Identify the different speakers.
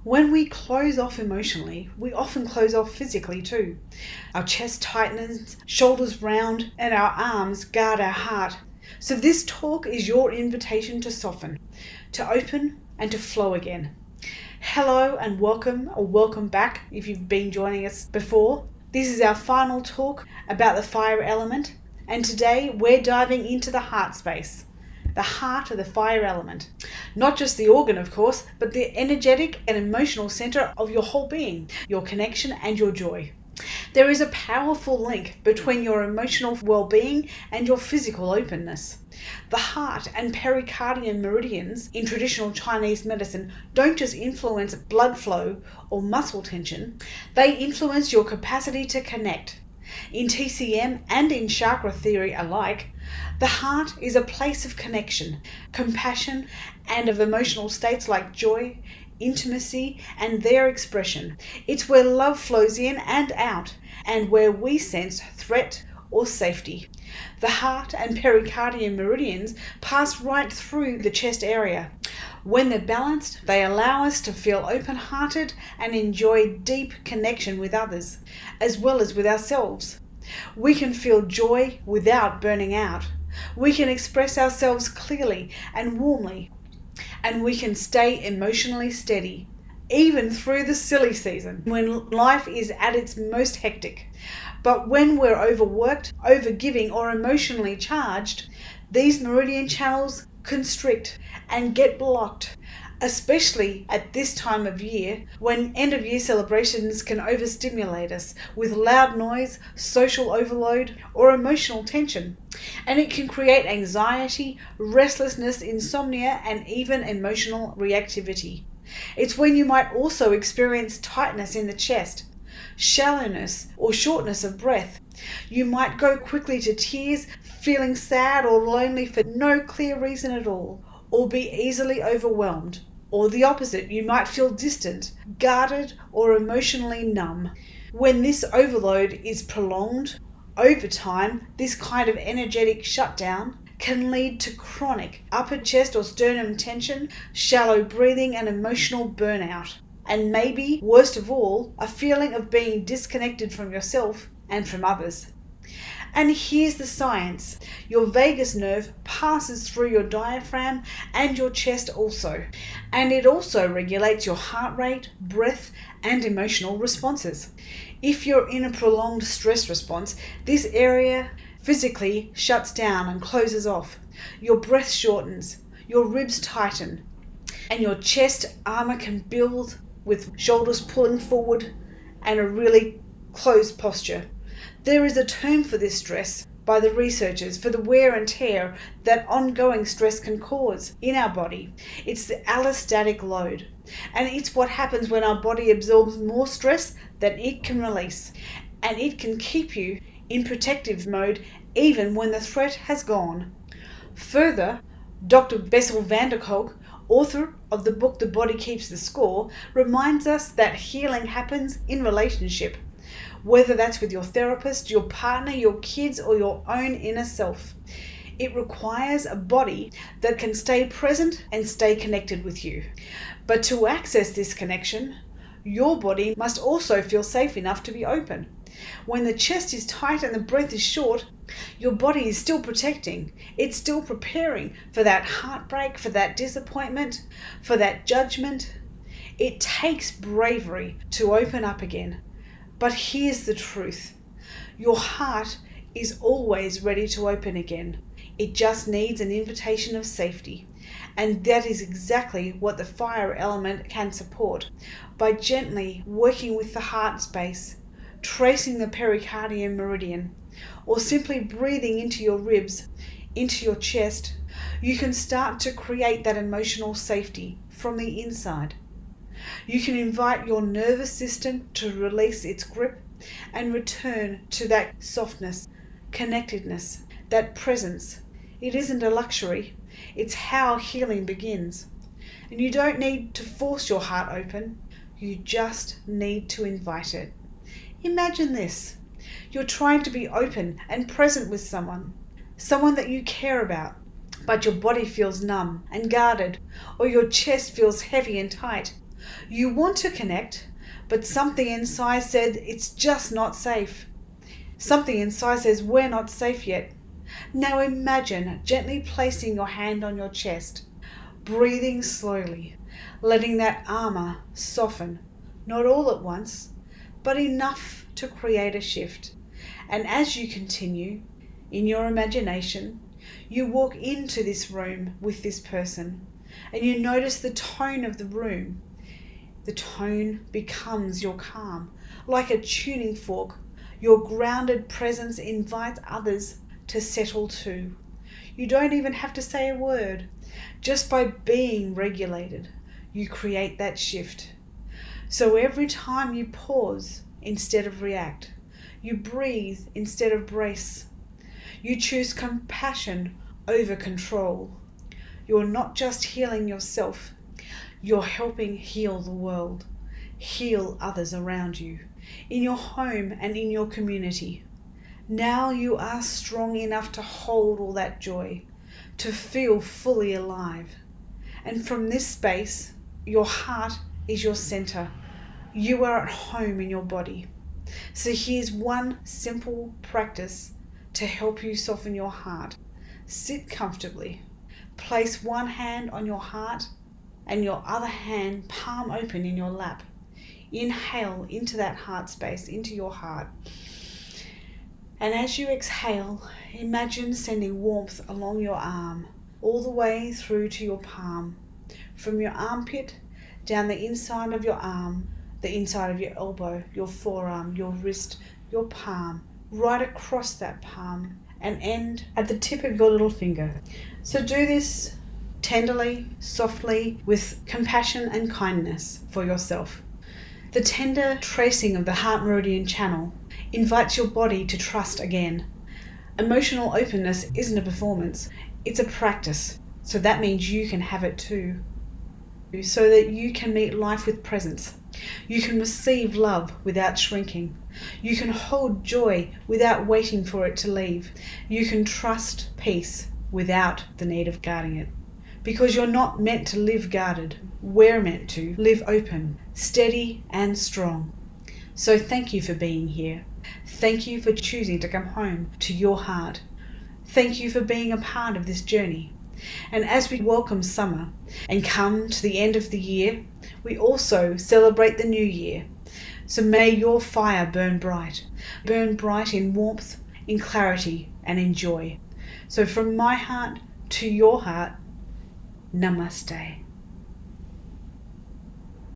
Speaker 1: When we close off emotionally, we often close off physically too. Our chest tightens, shoulders round, and our arms guard our heart. So this talk is your invitation to soften, to open, and to flow again. Hello and welcome, or welcome back if you've been joining us before. This is our final talk about the fire element, and today we're diving into the heart space. The heart of the fire element. Not just the organ, of course, but the energetic and emotional center of your whole being, your connection and your joy. There is a powerful link between your emotional well-being and your physical openness. The heart and pericardium meridians in traditional Chinese medicine don't just influence blood flow or muscle tension, they influence your capacity to connect. In TCM and in chakra theory alike, the heart is a place of connection, compassion, and of emotional states like joy, intimacy, and their expression. It's where love flows in and out, and where we sense threat or safety. The heart and pericardium meridians pass right through the chest area. When they're balanced, they allow us to feel open-hearted and enjoy deep connection with others, as well as with ourselves. We can feel joy without burning out. We can express ourselves clearly and warmly, and we can stay emotionally steady, even through the silly season, when life is at its most hectic. But when we're overworked, overgiving, or emotionally charged, these meridian channels constrict and get blocked, especially at this time of year when end-of-year celebrations can overstimulate us with loud noise, social overload, or emotional tension. And it can create anxiety, restlessness, insomnia, and even emotional reactivity. It's when you might also experience tightness in the chest, shallowness or shortness of breath. You might go quickly to tears, feeling sad or lonely for no clear reason at all, or be easily overwhelmed. Or the opposite, you might feel distant, guarded, or emotionally numb. When this overload is prolonged, over time, this kind of energetic shutdown can lead to chronic upper chest or sternum tension, shallow breathing, and emotional burnout. And maybe, worst of all, a feeling of being disconnected from yourself and from others. And here's the science. Your vagus nerve passes through your diaphragm and your chest also. And it also regulates your heart rate, breath, and emotional responses. If you're in a prolonged stress response, this area physically shuts down and closes off. Your breath shortens, your ribs tighten, and your chest armor can build with shoulders pulling forward and a really closed posture. There is a term for this stress by the researchers for the wear and tear that ongoing stress can cause in our body. It's the allostatic load, and it's what happens when our body absorbs more stress than it can release, and it can keep you in protective mode even when the threat has gone. Further, Dr. Bessel van der Kolk, author of the book The Body Keeps the Score, reminds us that healing happens in relationship, whether that's with your therapist, your partner, your kids, or your own inner self. It requires a body that can stay present and stay connected with you. But to access this connection, your body must also feel safe enough to be open. When the chest is tight and the breath is short, your body is still protecting. It's still preparing for that heartbreak, for that disappointment, for that judgment. It takes bravery to open up again. But here's the truth. Your heart is always ready to open again. It just needs an invitation of safety. And that is exactly what the fire element can support by gently working with the heart space, tracing the pericardium meridian, or simply breathing into your ribs, into your chest. You can start to create that emotional safety from the inside. You can invite your nervous system to release its grip and return to that softness, connectedness, that presence. It isn't a luxury. It's how healing begins. And you don't need to force your heart open. You just need to invite it. Imagine this. You're trying to be open and present with someone that you care about, but your body feels numb and guarded, or your chest feels heavy and tight, You want to connect, but something inside said it's just not safe. Something inside says we're not safe yet. Now imagine gently placing your hand on your chest, breathing slowly, letting that armor soften, not all at once, but enough to create a shift. And as you continue, in your imagination, you walk into this room with this person, and you notice the tone of the room. The tone becomes your calm, like a tuning fork. Your grounded presence invites others to settle too. You don't even have to say a word. Just by being regulated, you create that shift. So every time you pause instead of react, you breathe instead of brace, you choose compassion over control. You're not just healing yourself, you're helping heal the world, heal others around you, in your home and in your community. Now you are strong enough to hold all that joy, to feel fully alive. And from this space, your heart is your center. You are at home in your body. So here's one simple practice to help you soften your heart. Sit comfortably. Place one hand on your heart and your other hand palm open in your lap. Inhale into that heart space, into your heart. And as you exhale, imagine sending warmth along your arm, all the way through to your palm. From your armpit, down the inside of your arm, the inside of your elbow, your forearm, your wrist, your palm, right across that palm, and end at the tip of your little finger. So do this tenderly, softly, with compassion and kindness for yourself. The tender tracing of the heart meridian channel invites your body to trust again. Emotional openness isn't a performance, it's a practice. So that means you can have it too. So that you can meet life with presence. You can receive love without shrinking. You can hold joy without waiting for it to leave. You can trust peace without the need of guarding it. Because you're not meant to live guarded. We're meant to live open, steady and strong. So thank you for being here. Thank you for choosing to come home to your heart. Thank you for being a part of this journey. And as we welcome summer and come to the end of the year, we also celebrate the new year. So may your fire burn bright in warmth, in clarity and in joy. So from my heart to your heart, Namaste.